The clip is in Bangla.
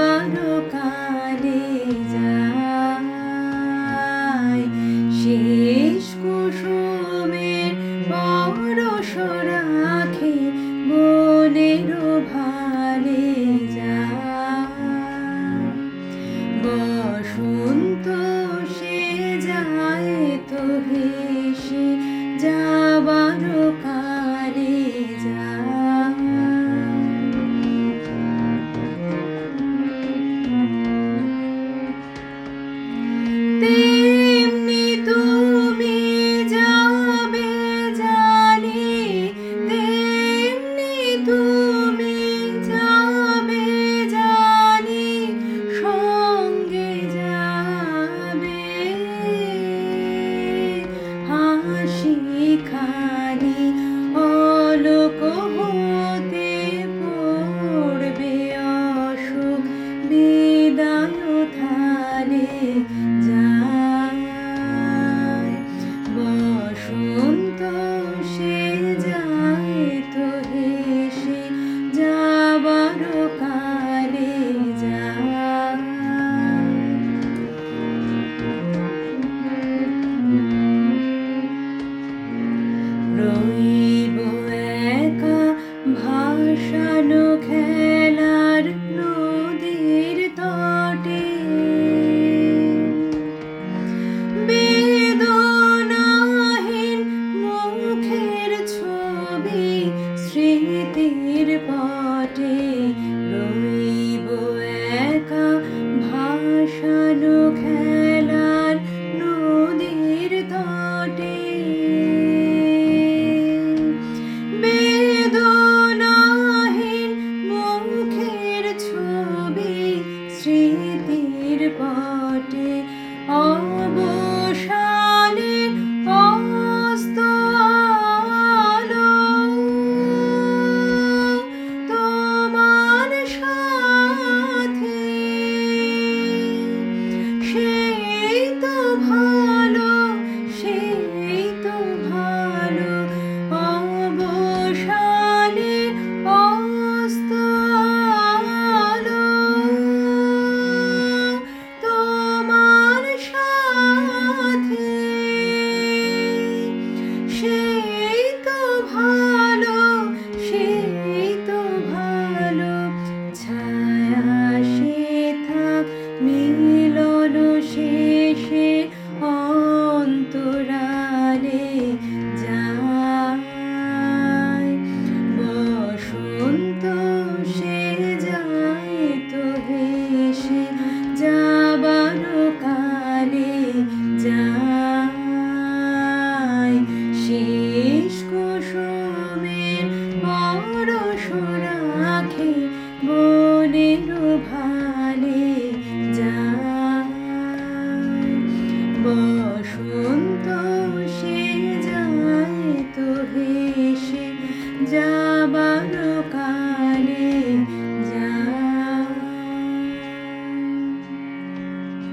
যাবারও কালে যায় শেষ কুসুমের পরশ রাখে বনের ভালে যায় বসন্ত সে যায় তো হেসে যাবারও কালে যায় তেমনি তুমি যাবে জানি তেমনি তুমি যাবে জানি সঙ্গে যাবে হাসি খানি অলোক হতে পড়বে অসুখ বিদায় থালে যায় বসন্ত সে যায় তো হেসে যাবারও কালে যায় রইব একা ভাসানো খেলার নদীর তটে বেদনাহীন মুখের ছবি স্মৃতির পটে রইব একা ভাসানো খেলার নদীর তটে বেদনাহীন মুখের ছবি স্মৃতির পটে অবসানের অস্ত আলো তোমার সাথে সেই তো ভালো সেই তো ভালো অবসানের অস্ত আলো তোমার সাথে সেই তো ভালো সেই তো ভালো ছায়া সে থাক